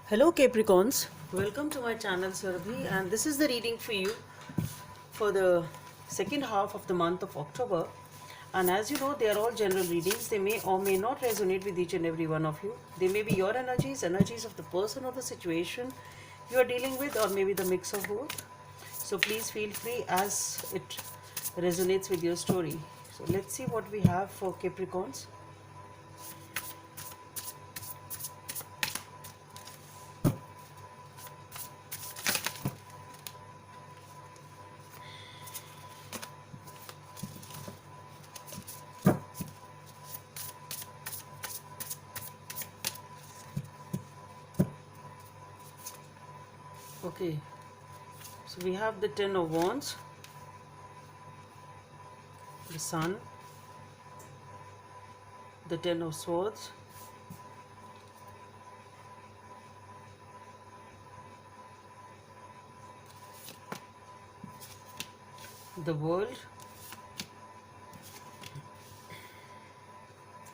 Hello Capricorns, welcome to my channel Surabhi, and this is the reading for you for the second half of the month of October. And as you know, they are all general readings. They may or may not resonate with each and every one of you. They may be your energies, energies of the person or the situation you are dealing with, or maybe the mix of both. So please feel free as it resonates with your story. So let's see what we have for Capricorns. Okay, so we have the Ten of Wands, the Sun, the Ten of Swords, the World,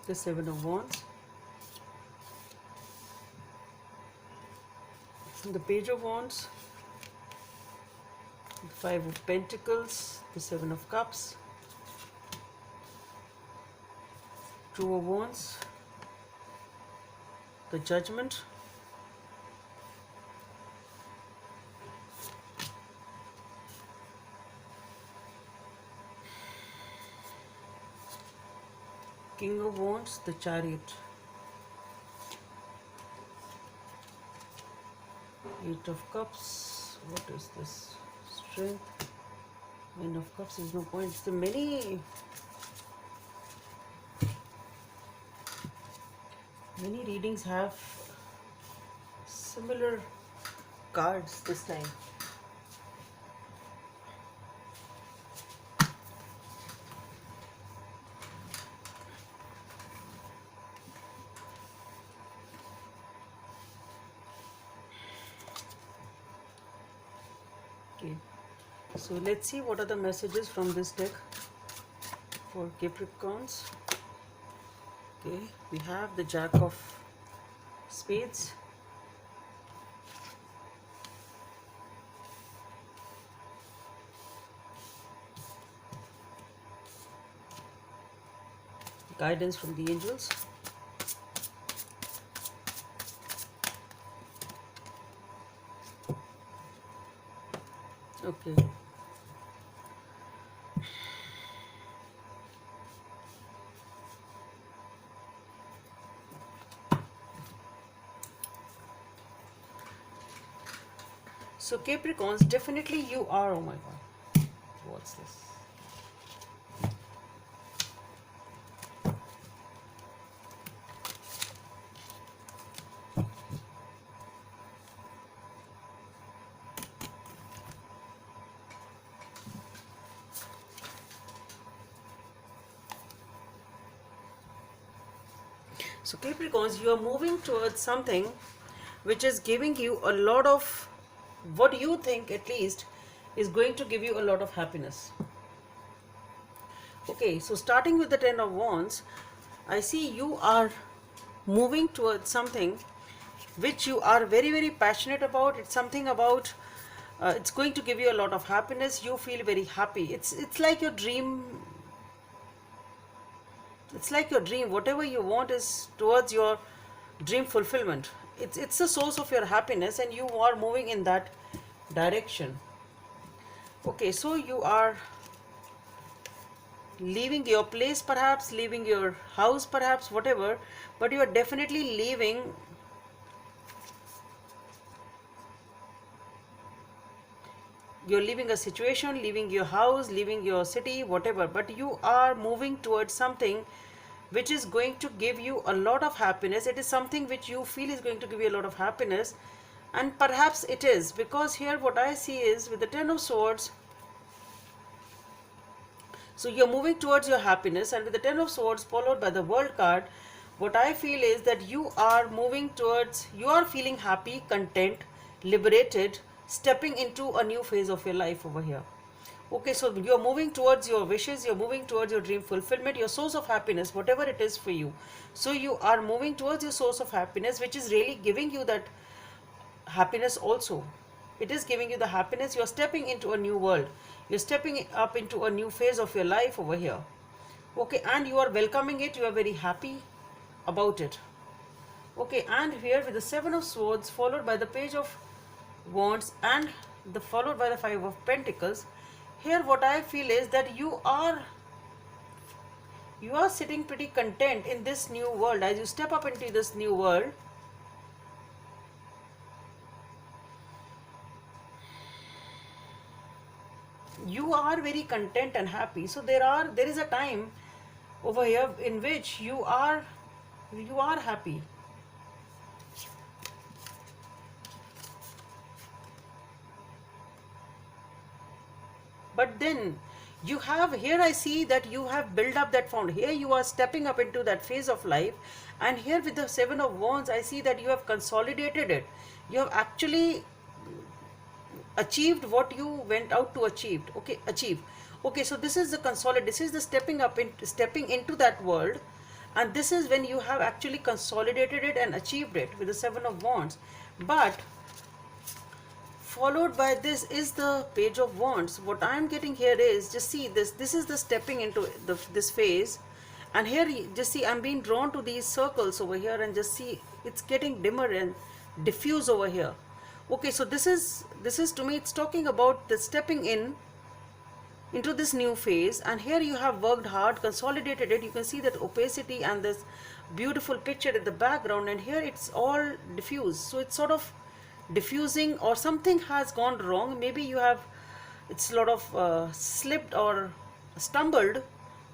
the Seven of Wands, the Page of Wands, the Five of Pentacles, the Seven of Cups, Two of Wands, the Judgment, King of Wands, the Chariot, Eight of Cups. What is this? Strength. Nine of Cups is no point. The many readings have similar cards this time. Okay, so let's see what are the messages from this deck for Capricorns. Okay, we have the Jack of Spades, guidance from the angels, okay, so Capricorns, definitely you are, oh my god, what's this? So Capricorns, you are moving towards something which is giving you a lot of, what you think at least, is going to give you a lot of happiness. Okay, so starting with the Ten of Wands, I see you are moving towards something which you are very, very passionate about. It's something about, it's going to give you a lot of happiness. You feel very happy. It's like your dream. It's like your dream. Whatever you want is towards your dream fulfillment. It's the source of your happiness, and you are moving in that direction. Okay, so you are leaving your place, perhaps leaving your house, perhaps whatever, but you are definitely leaving. You're leaving a situation, leaving your house, leaving your city, whatever, but you are moving towards something which is going to give you a lot of happiness. It is something which you feel is going to give you a lot of happiness, and perhaps it is, because here what I see is with the Ten of Swords, so you're moving towards your happiness, and with the Ten of Swords followed by the World card, what I feel is that you are moving towards, you are feeling happy, content, liberated, stepping into a new phase of your life over here. Okay, so you're moving towards your wishes, you're moving towards your dream fulfillment, your source of happiness, whatever it is for you. So you are moving towards your source of happiness, which is really giving you that happiness also. It is giving you the happiness. You're stepping into a new world. You're stepping up into a new phase of your life over here. Okay, and you are welcoming it. You are very happy about it. Okay, and here with the Seven of Swords followed by the Page of Wands and the followed by the Five of Pentacles. Here what I feel is that you are sitting pretty content in this new world. As you step up into this new world, you are very content and happy. So there is a time over here in which you are happy. But then you have, here I see that you have built up that found. Here you are stepping up into that phase of life, and here with the Seven of Wands I see that you have consolidated it. You have actually achieved what you went out to achieve. Okay, so this is the consolidate, this is the stepping up in, stepping into that world, and this is when you have actually consolidated it and achieved it with the Seven of Wands. But followed by this is the Page of Wands. What I am getting here is, just see this is the stepping into this phase, and here just see I'm being drawn to these circles over here, and just see it's getting dimmer and diffuse over here. Okay, so this is to me, it's talking about the stepping into this new phase, and here you have worked hard, consolidated it. You can see that opacity and this beautiful picture in the background, and here it's all diffused. So it's sort of diffusing, or something has gone wrong. Maybe you have, it's a lot of slipped or stumbled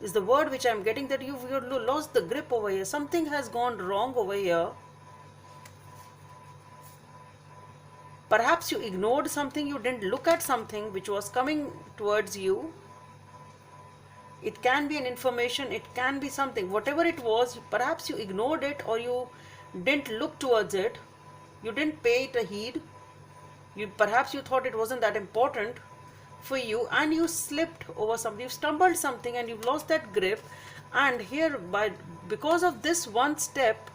is the word which I'm getting, that you've lost the grip over here. Something has gone wrong over here. Perhaps you ignored something, you didn't look at something which was coming towards you. It can be an information, it can be something, whatever it was, perhaps you ignored it, or you didn't look towards it, you didn't pay it a heed. Perhaps you thought it wasn't that important for you, and you slipped over something, you stumbled something, and you've lost that grip. And here, because of this one step,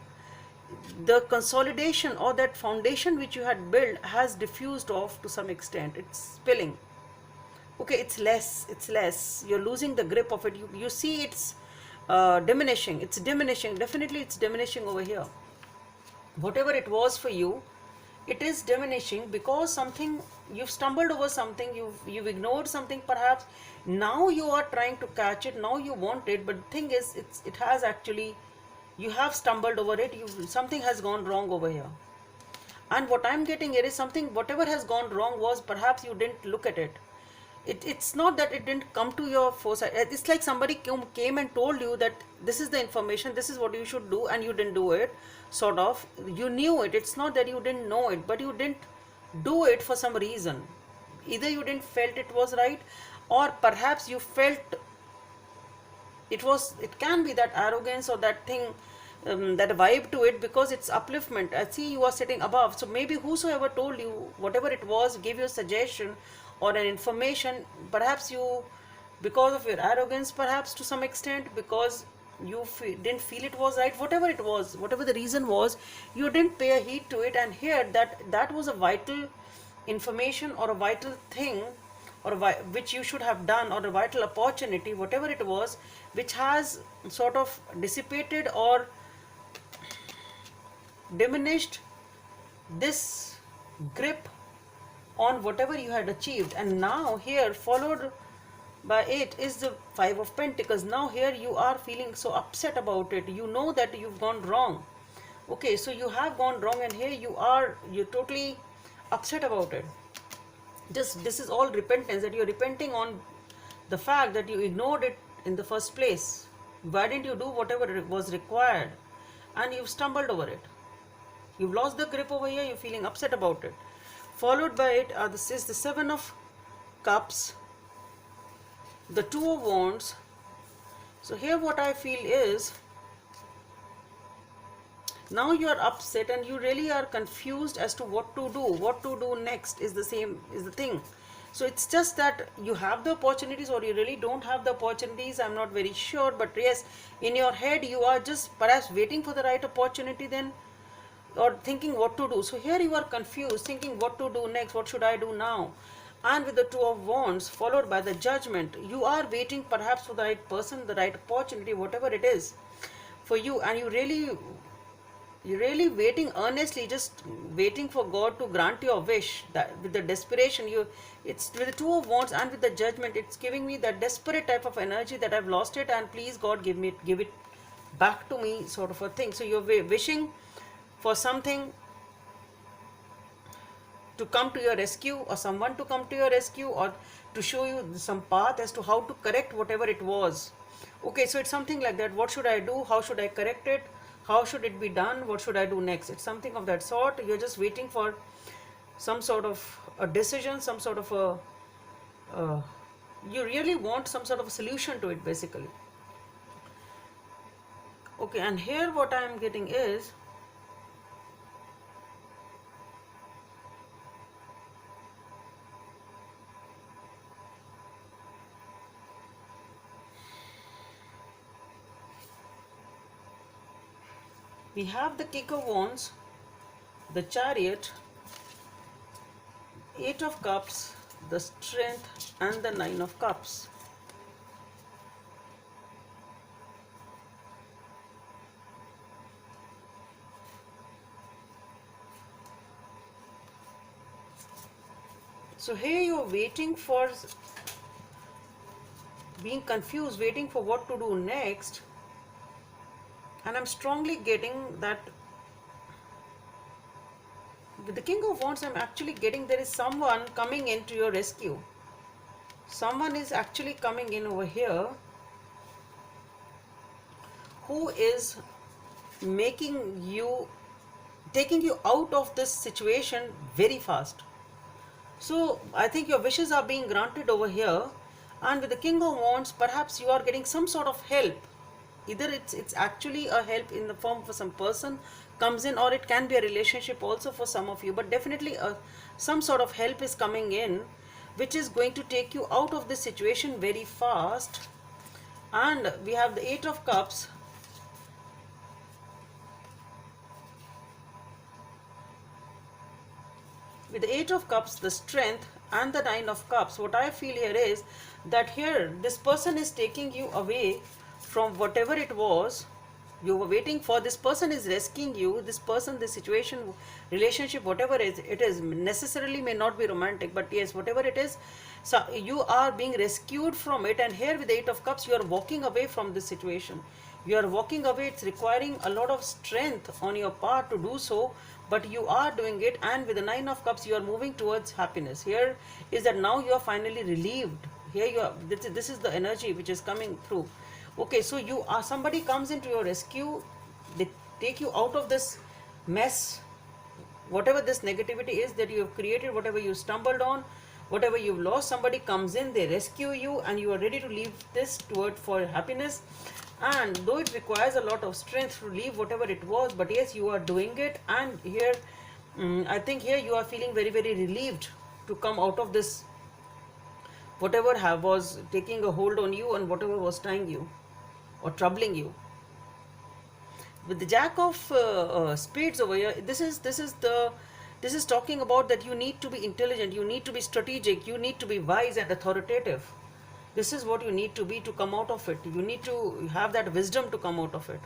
the consolidation or that foundation which you had built has diffused off to some extent. It's spilling. Okay, it's less. You're losing the grip of it. You see it's diminishing. It's diminishing. Definitely it's diminishing over here. Whatever it was for you, it is diminishing, because something, you've stumbled over something, you've ignored something perhaps. Now you are trying to catch it. Now you want it, but the thing is, it has actually, you have stumbled over it. Something has gone wrong over here. And what I'm getting here is something, whatever has gone wrong was, perhaps you didn't look at it. It's not that it didn't come to your foresight. It's like somebody came and told you that this is the information, this is what you should do, and you didn't do it. Sort of, you knew it. It's not that you didn't know it, but you didn't do it for some reason. Either you didn't felt it was right, or perhaps you felt it can be that arrogance or that thing, that vibe to it, because it's upliftment. I see you are sitting above. So maybe whosoever told you, whatever it was, gave you a suggestion or an information, perhaps you, because of your arrogance, perhaps to some extent, because you didn't feel it was right, whatever it was, whatever the reason was, you didn't pay a heed to it. And here that was a vital information or a vital thing, or which you should have done, or a vital opportunity, whatever it was, which has sort of dissipated or diminished this grip on whatever you had achieved. And now here, followed by it, is the Five of Pentacles. Now here you are feeling so upset about it. You know that you've gone wrong. Okay, so you have gone wrong, and here you're totally upset about it. This is all repentance, that you're repenting on the fact that you ignored it in the first place. Why didn't you do whatever was required? And you've stumbled over it. You've lost the grip over here. You're feeling upset about it. Followed by it, this is the Seven of Cups, the Two of Wands. So here what I feel is, now you are upset and you really are confused as to what to do next is the thing. So it's just that you have the opportunities, or you really don't have the opportunities. I'm not very sure, but yes, in your head you are just perhaps waiting for the right opportunity. Then or thinking what to do. So here you are confused, thinking what to do next, what should I do now? And with the Two of Wands followed by the Judgment, you are waiting perhaps for the right person, the right opportunity, whatever it is for you, and you're really waiting earnestly, just waiting for God to grant your wish. That with the desperation, it's with the Two of Wands and with the Judgment, it's giving me that desperate type of energy that I've lost it, and please God, give it back to me, sort of a thing. So you're wishing for something to come to your rescue, or someone to come to your rescue, or to show you some path as to how to correct whatever it was. Okay, so it's something like that. What should I do? How should I correct it? How should it be done? What should I do next? It's something of that sort. You're just waiting for some sort of a decision, some sort of you really want some sort of a solution to it, basically. Okay, and here what I am getting is, we have the King of Wands, the Chariot, Eight of Cups, the Strength, and the Nine of Cups. So here you're waiting for, being confused, waiting for what to do next. And I'm strongly getting that with the King of Wands, I'm actually getting there is someone coming into your rescue. Someone is actually coming in over here who is making you, taking you out of this situation very fast. So I think your wishes are being granted over here, and with the King of Wands, perhaps you are getting some sort of help. Either it's actually a help in the form of some person comes in, or it can be a relationship also for some of you, but definitely some sort of help is coming in, which is going to take you out of this situation very fast. And we have the Eight of Cups. With the Eight of Cups, the Strength, and the Nine of Cups, what I feel here is that here this person is taking you away from whatever it was you were waiting for. This person is rescuing you. This person, this situation, relationship, whatever it is, necessarily may not be romantic, but yes, whatever it is, so you are being rescued from it. And here with the Eight of Cups, you are walking away from this situation. You are walking away. It's requiring a lot of strength on your part to do so, but you are doing it. And with the Nine of Cups, you are moving towards happiness. Here is that now you are finally relieved. Here you are, this is the energy which is coming through. Okay, so you are, somebody comes into your rescue, they take you out of this mess, whatever this negativity is that you have created, whatever you stumbled on, whatever you've lost. Somebody comes in, they rescue you, and you are ready to leave this toward for happiness. And though it requires a lot of strength to leave whatever it was, but yes, you are doing it. And here I think here you are feeling very, very relieved to come out of this, whatever was taking a hold on you and whatever was tying you or troubling you. With the Jack of Spades over here, this is talking about that you need to be intelligent, you need to be strategic, you need to be wise and authoritative. This is what you need to be to come out of it. You need to have that wisdom to come out of it.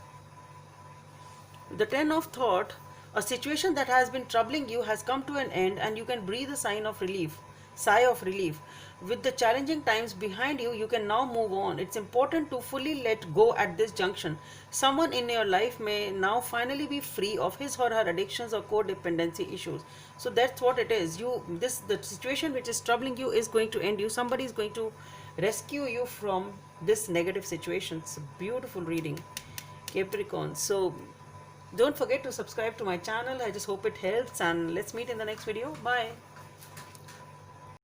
The Ten of Thought, a situation that has been troubling you has come to an end, and you can breathe a sigh of relief. With the challenging times behind you, you can now move on. It's important to fully let go at this junction. Someone in your life may now finally be free of his or her addictions or codependency issues. So that's what it is. The situation which is troubling you is going to end you. Somebody is going to rescue you from this negative situation. It's a beautiful reading, Capricorn. So don't forget to subscribe to my channel. I just hope it helps, and let's meet in the next video. Bye.